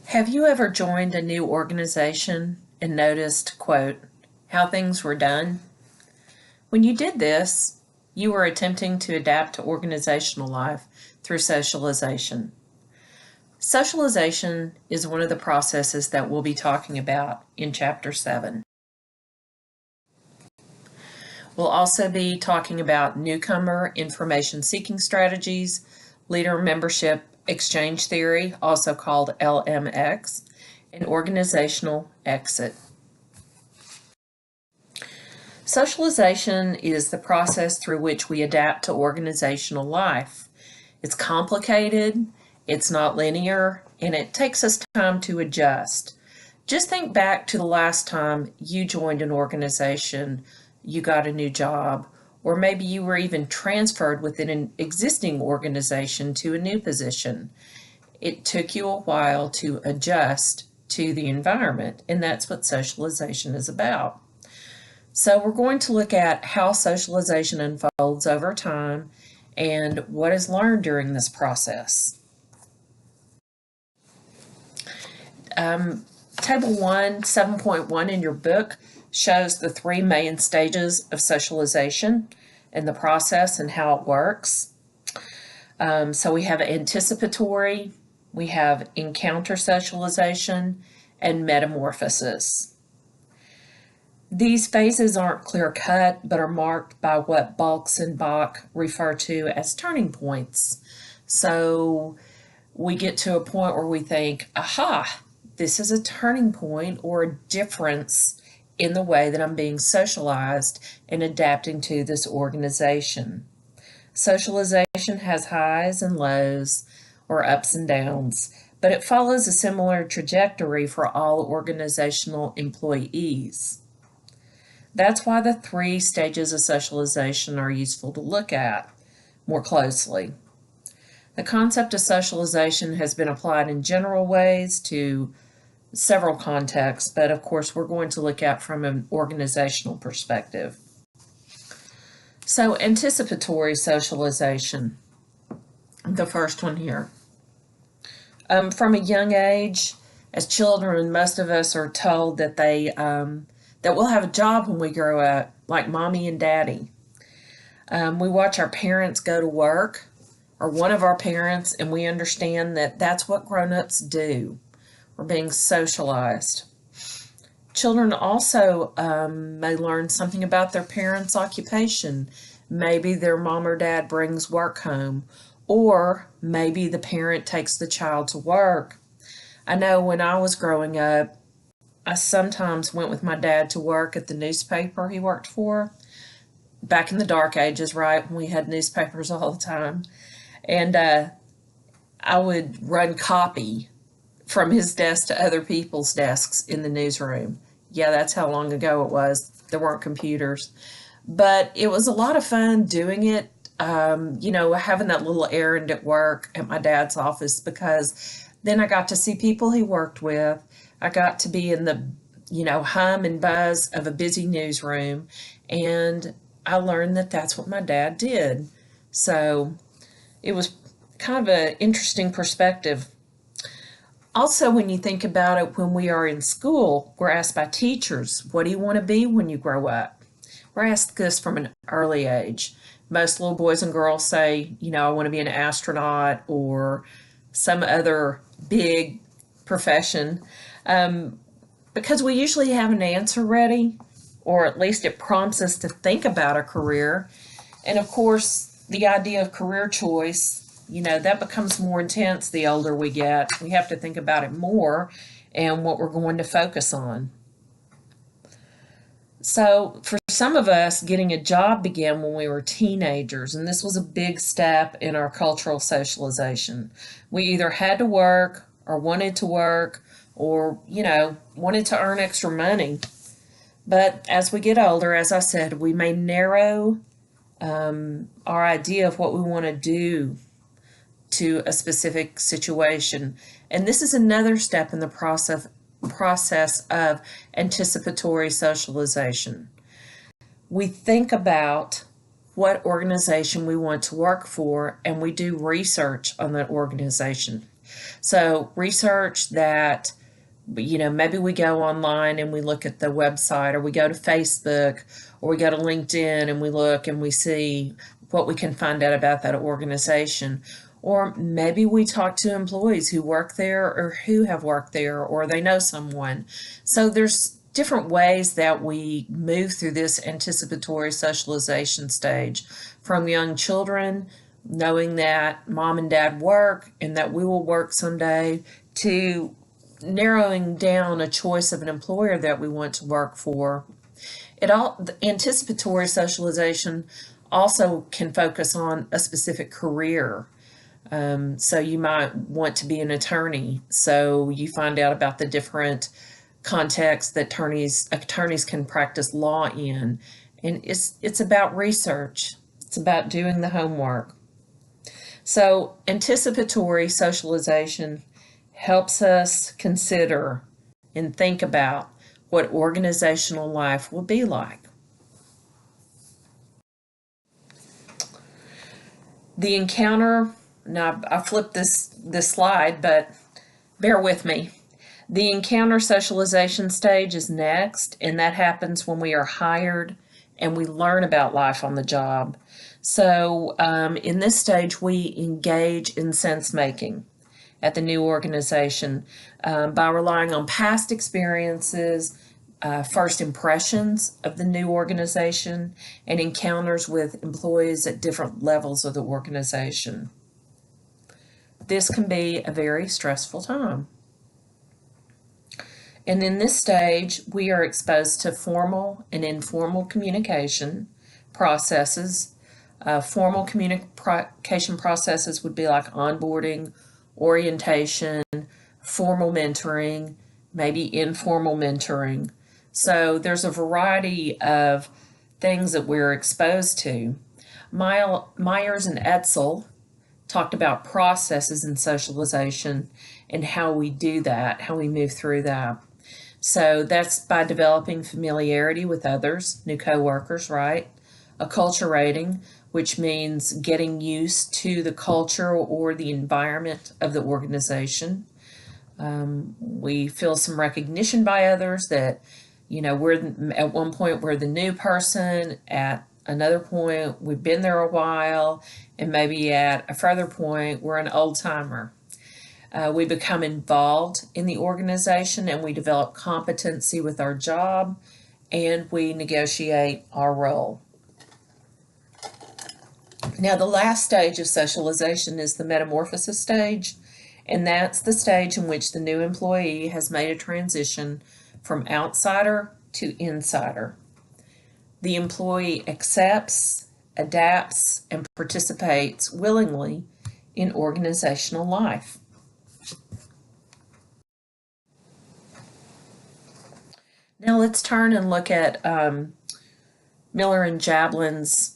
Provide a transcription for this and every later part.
Have you ever joined a new organization and noticed, quote, how things were done? When you did this, you were attempting to adapt to organizational life through socialization. Socialization is one of the processes that we'll be talking about in Chapter 7. We'll also be talking about newcomer information seeking strategies, leader membership exchange theory, also called LMX, and organizational exit. Socialization is the process through which we adapt to organizational life. It's complicated, it's not linear, and it takes us time to adjust. Just think back to the last time you joined an organization, you got a new job, or maybe you were even transferred within an existing organization to a new position. It took you a while to adjust to the environment, and that's what socialization is about. So we're going to look at how socialization unfolds over time and what is learned during this process. Table 1, 7.1 in your book shows the three main stages of socialization and the process and how it works. So we have anticipatory, we have encounter socialization, and metamorphosis. These phases aren't clear-cut, but are marked by what Balks and Bach refer to as turning points. So we get to a point where we think, aha, this is a turning point or a difference in the way that I'm being socialized and adapting to this organization. Socialization has highs and lows, or ups and downs, but it follows a similar trajectory for all organizational employees. That's why the three stages of socialization are useful to look at more closely. The concept of socialization has been applied in general ways to several contexts, but of course we're going to look at from an organizational perspective. So anticipatory socialization, the first one here. From a young age, as children, most of us are told that that we'll have a job when we grow up, like mommy and daddy. We watch our parents go to work, or one of our parents, and we understand that that's what grown-ups do. We're being socialized. Children also may learn something about their parents' occupation. Maybe their mom or dad brings work home, or maybe the parent takes the child to work. I know when I was growing up, I sometimes went with my dad to work at the newspaper he worked for. Back in the dark ages, right, when we had newspapers all the time. And I would run copy from his desk to other people's desks in the newsroom. Yeah, that's how long ago it was. There weren't computers. But it was a lot of fun doing it, having that little errand at work at my dad's office, because then I got to see people he worked with. I got to be in the, hum and buzz of a busy newsroom, and I learned that that's what my dad did. So it was kind of an interesting perspective. Also, when you think about it, when we are in school, we're asked by teachers, what do you want to be when you grow up? We're asked this from an early age. Most little boys and girls say, I want to be an astronaut or some other big profession, because we usually have an answer ready, or at least it prompts us to think about a career. And of course, the idea of career choice, that becomes more intense the older we get. We have to think about it more and what we're going to focus on. So for some of us, getting a job began when we were teenagers, and this was a big step in our cultural socialization. We either had to work or wanted to work or, wanted to earn extra money. But as we get older, as I said, we may narrow our idea of what we want to do to a specific situation. And this is another step in the process of anticipatory socialization. We think about what organization we want to work for, and we do research on that organization. So research that, maybe we go online and we look at the website, or we go to Facebook, or we go to LinkedIn and we look and we see what we can find out about that organization. Or maybe we talk to employees who work there or who have worked there, or they know someone. So there's different ways that we move through this anticipatory socialization stage, from young children knowing that mom and dad work and that we will work someday, to narrowing down a choice of an employer that we want to work for. The anticipatory socialization also can focus on a specific career. So you might want to be an attorney, so you find out about the different contexts that attorneys can practice law in, and it's about research. It's about doing the homework. So anticipatory socialization helps us consider and think about what organizational life will be like. The encounter, now I flipped this slide, but bear with me. The encounter socialization stage is next, and that happens when we are hired and we learn about life on the job. So in this stage, we engage in sense making at the new organization by relying on past experiences, first impressions of the new organization, and encounters with employees at different levels of the organization. This can be a very stressful time. And in this stage, we are exposed to formal and informal communication processes. Formal communication processes would be like onboarding, orientation, formal mentoring, maybe informal mentoring. So there's a variety of things that we're exposed to. Myers and Etzel talked about processes in socialization and how we do that, how we move through that. So that's by developing familiarity with others, new coworkers, right? Acculturating, which means getting used to the culture or the environment of the organization. We feel some recognition by others that, at one point we're the new person, at another point we've been there a while, and maybe at a further point we're an old timer. We become involved in the organization, and we develop competency with our job, and we negotiate our role. Now, the last stage of socialization is the metamorphosis stage, and that's the stage in which the new employee has made a transition from outsider to insider. The employee accepts, adapts, and participates willingly in organizational life. Now let's turn and look at Miller and Jablin's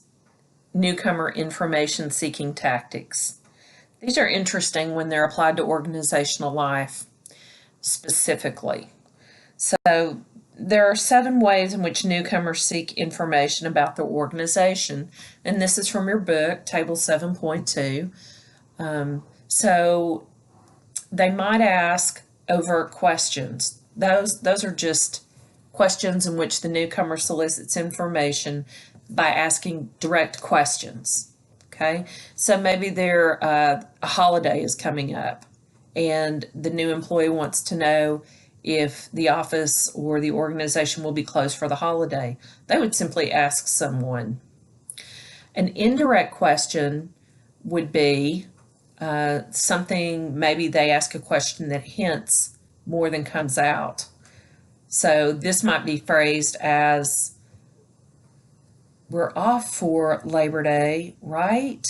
newcomer information seeking tactics. These are interesting when they're applied to organizational life specifically. So there are 7 ways in which newcomers seek information about the organization, and this is from your book, Table 7.2. So they might ask overt questions. Those are just questions in which the newcomer solicits information by asking direct questions. Okay, so maybe a holiday is coming up, and the new employee wants to know if the office or the organization will be closed for the holiday. They would simply ask someone. An indirect question would be something, maybe they ask a question that hints more than comes out. So this might be phrased as, we're off for Labor Day, right?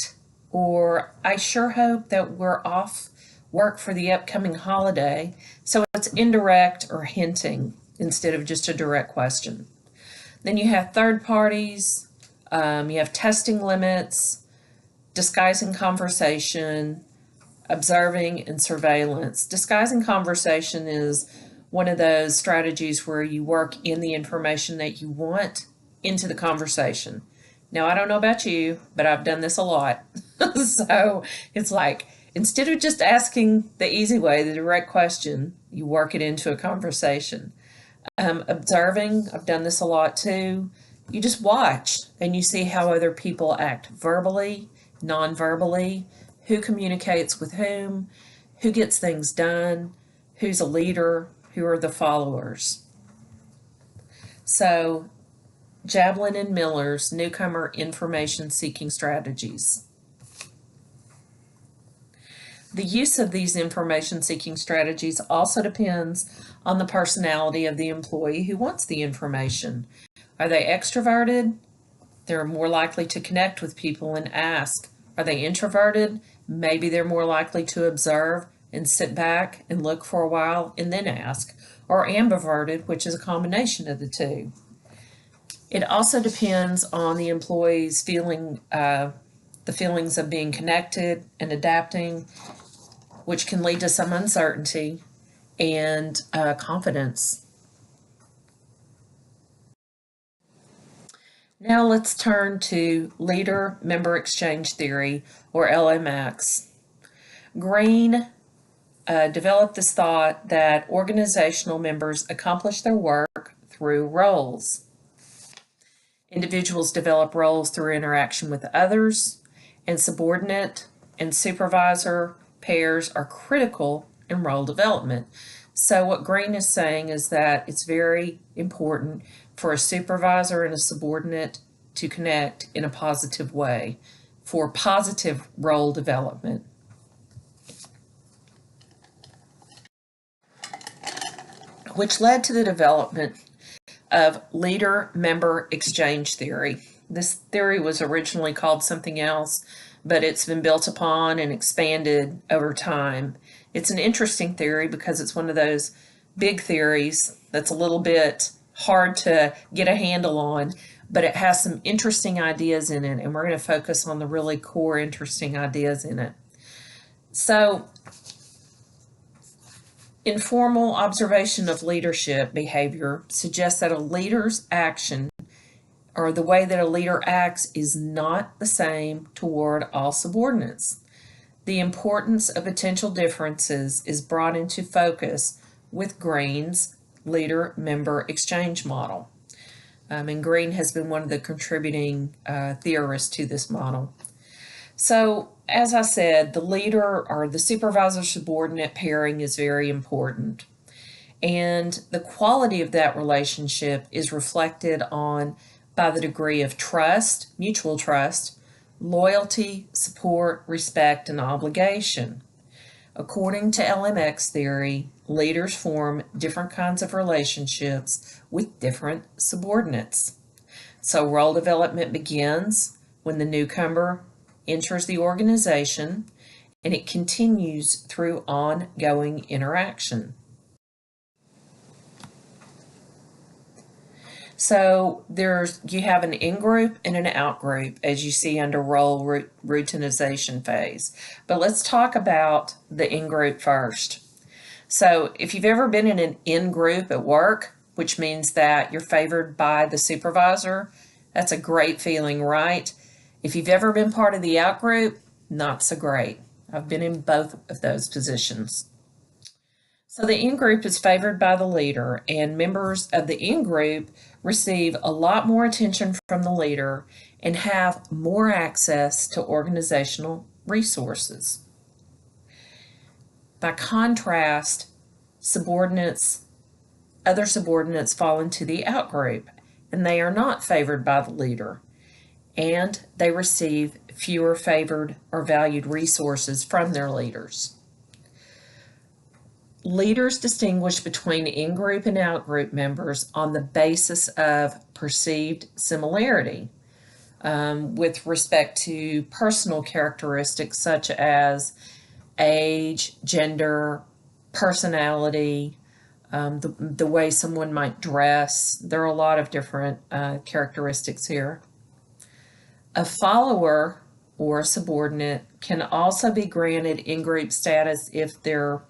Or I sure hope that we're off work for the upcoming holiday. So it's indirect or hinting instead of just a direct question. Then you have third parties, you have testing limits, disguising conversation, observing, and surveillance. Disguising conversation is one of those strategies where you work in the information that you want into the conversation. Now, I don't know about you, but I've done this a lot. So it's like, Instead of just asking the easy way, the direct question, you work it into a conversation. Observing, I've done this a lot too. You just watch and you see how other people act verbally, non-verbally, who communicates with who gets things done, who's a leader, who are the followers. So, Jablin and Miller's Newcomer Information Seeking Strategies. The use of these information seeking strategies also depends on the personality of the employee who wants the information. Are they extroverted? They're more likely to connect with people and ask. Are they introverted? Maybe they're more likely to observe and sit back and look for a while and then ask. Or ambiverted, which is a combination of the two. It also depends on the employee's feeling, the feelings of being connected and adapting, which can lead to some uncertainty and confidence. Now let's turn to Leader-Member Exchange Theory, or LMX. Green developed this thought that organizational members accomplish their work through roles. Individuals develop roles through interaction with others, and subordinate and supervisor pairs are critical in role development. So what Green is saying is that it's very important for a supervisor and a subordinate to connect in a positive way for positive role development. Which led to the development of leader-member exchange theory. This theory was originally called something else, but it's been built upon and expanded over time. It's an interesting theory because it's one of those big theories that's a little bit hard to get a handle on, but it has some interesting ideas in it, and we're going to focus on the really core interesting ideas in it. So, informal observation of leadership behavior suggests that a leader's action or the way that a leader acts is not the same toward all subordinates. The importance of potential differences is brought into focus with Green's leader-member exchange model. And Green has been one of the contributing theorists to this model. So, as I said, the leader or the supervisor-subordinate pairing is very important. And the quality of that relationship is reflected on by the degree of trust, mutual trust, loyalty, support, respect, and obligation. According to LMX theory, leaders form different kinds of relationships with different subordinates. So role development begins when the newcomer enters the organization, and it continues through ongoing interaction. So you have an in-group and an out-group, as you see under role routinization phase. But let's talk about the in-group first. So if you've ever been in an in-group at work, which means that you're favored by the supervisor, that's a great feeling, right? If you've ever been part of the out-group, not so great. I've been in both of those positions. So the in-group is favored by the leader, and members of the in-group receive a lot more attention from the leader and have more access to organizational resources. By contrast, other subordinates fall into the out-group, and they are not favored by the leader, and they receive fewer favored or valued resources from their leaders. Leaders distinguish between in-group and out-group members on the basis of perceived similarity with respect to personal characteristics such as age, gender, personality, the way someone might dress. There are a lot of different characteristics here. A follower or a subordinate can also be granted in-group status if their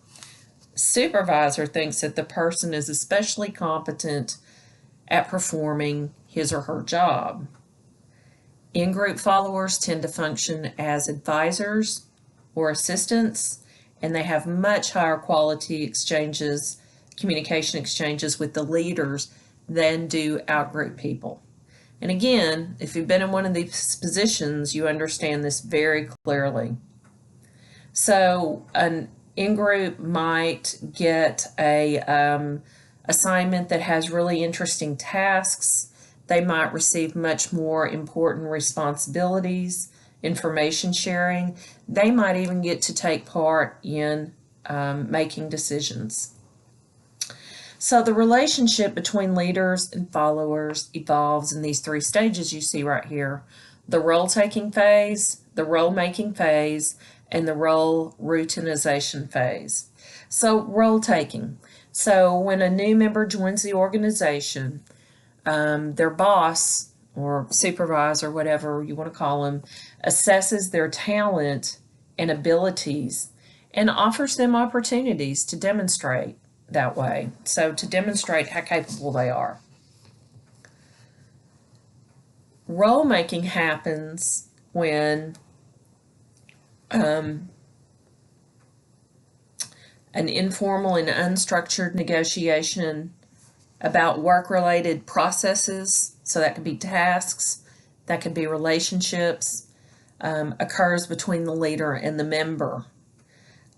supervisor thinks that the person is especially competent at performing his or her job. In-group followers tend to function as advisors or assistance, and they have much higher quality exchanges, communication exchanges with the leaders than do outgroup people. And again, if you've been in one of these positions, you understand this very clearly. So an in-group might get a assignment that has really interesting tasks. They might receive much more important responsibilities, information sharing. They might even get to take part in making decisions. So the relationship between leaders and followers evolves in these three stages you see right here: the role-taking phase, the role-making phase, and the role routinization phase. So role-taking. So when a new member joins the organization, their boss or supervisor, whatever you want to call them, assesses their talent and abilities and offers them opportunities to demonstrate that way. So to demonstrate how capable they are. Role making happens when an informal and unstructured negotiation about work-related processes, so that could be tasks, that could be relationships, occurs between the leader and the member.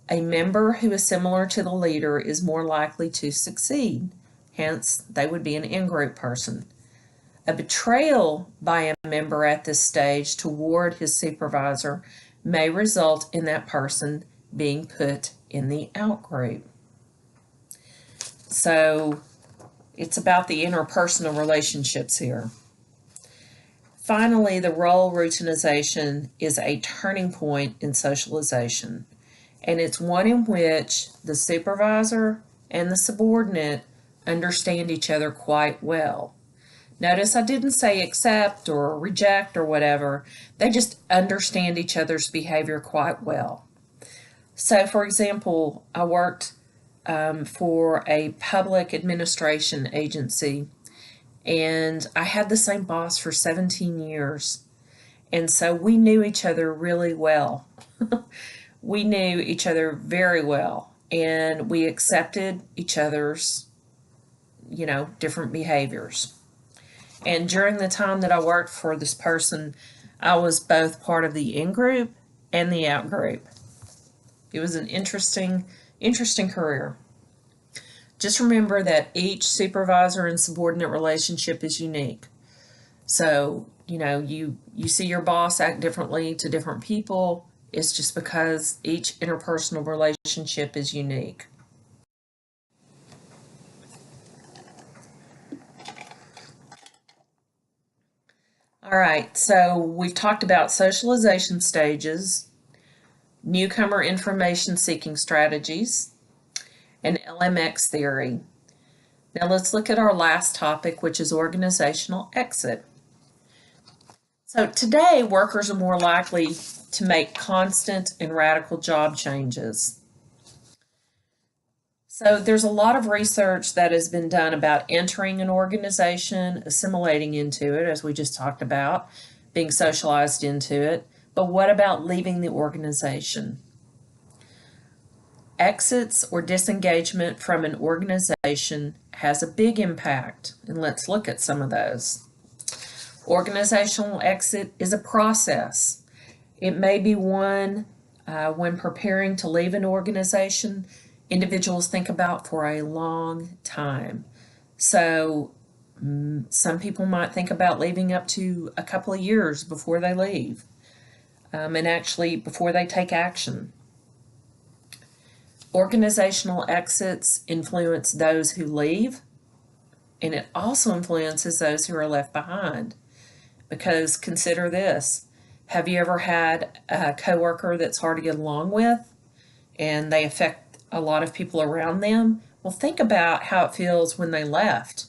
A member who is similar to the leader is more likely to succeed. Hence, they would be an in-group person. A betrayal by a member at this stage toward his supervisor may result in that person being put in the out-group. So it's about the interpersonal relationships here. Finally, the role routinization is a turning point in socialization, and it's one in which the supervisor and the subordinate understand each other quite well. Notice I didn't say accept or reject or whatever. They just understand each other's behavior quite well. So, for example, I worked for a public administration agency, and I had the same boss for 17 years. And so we knew each other really well. We knew each other very well, and we accepted each other's, different behaviors. And during the time that I worked for this person, I was both part of the in-group and the out-group. It was an interesting career. Just remember that each supervisor and subordinate relationship is unique. So, you see your boss act differently to different people. It's just because each interpersonal relationship is unique. All right, so we've talked about socialization stages, newcomer information seeking strategies, and LMX theory. Now let's look at our last topic, which is organizational exit. So today, workers are more likely to make constant and radical job changes. So there's a lot of research that has been done about entering an organization, assimilating into it, as we just talked about, being socialized into it. But what about leaving the organization? Exits or disengagement from an organization has a big impact, and let's look at some of those. Organizational exit is a process. It may be one when preparing to leave an organization, individuals think about for a long time. So some people might think about leaving up to a couple of years before they leave, and actually before they take action. Organizational exits influence those who leave, and it also influences those who are left behind. Because consider this, have you ever had a coworker that's hard to get along with and they affect a lot of people around them? Well, think about how it feels when they left.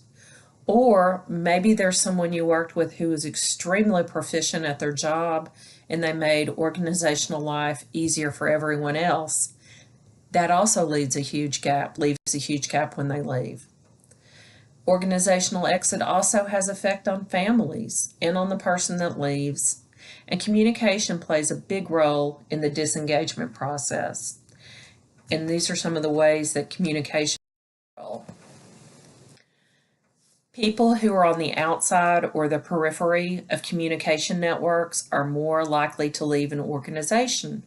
Or maybe there's someone you worked with who was extremely proficient at their job and they made organizational life easier for everyone else. That also leaves a huge gap when they leave. Organizational exit also has effect on families and on the person that leaves. And communication plays a big role in the disengagement process. And these are some of the ways that communication role. People who are on the outside or the periphery of communication networks are more likely to leave an organization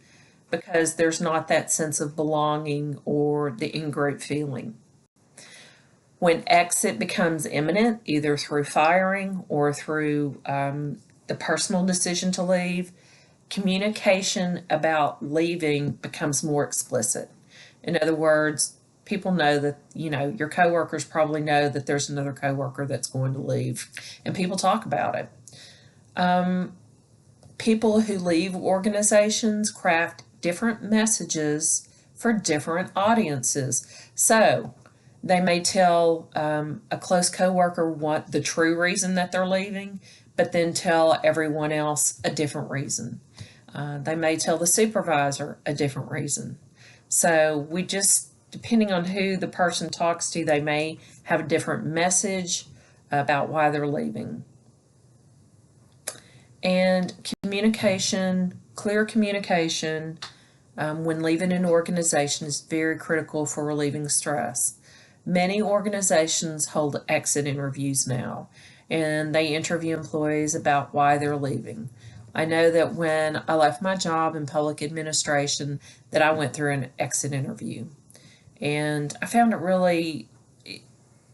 because there's not that sense of belonging or the in-group feeling. When exit becomes imminent, either through firing or through the personal decision to leave, communication about leaving becomes more explicit. In other words, people know that, your coworkers probably know that there's another coworker that's going to leave, and people talk about it. People who leave organizations craft different messages for different audiences. So they may tell a close coworker what the true reason that they're leaving, but then tell everyone else a different reason. They may tell the supervisor a different reason. So depending on who the person talks to, they may have a different message about why they're leaving. And communication, clear communication, when leaving an organization is very critical for relieving stress. Many organizations hold exit interviews now, and they interview employees about why they're leaving. I know that when I left my job in public administration that I went through an exit interview, and I found it really,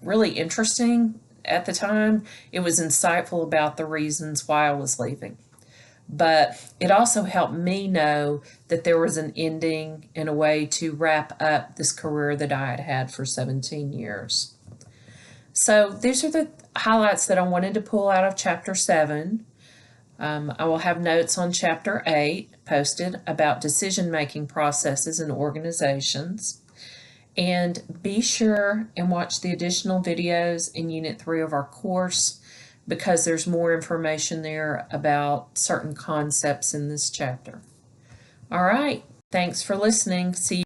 really interesting at the time. It was insightful about the reasons why I was leaving. But it also helped me know that there was an ending and a way to wrap up this career that I had had for 17 years. So these are the highlights that I wanted to pull out of Chapter 7. I will have notes on Chapter 8 posted about decision-making processes in organizations. And be sure and watch the additional videos in Unit 3 of our course, because there's more information there about certain concepts in this chapter. All right, thanks for listening. See you.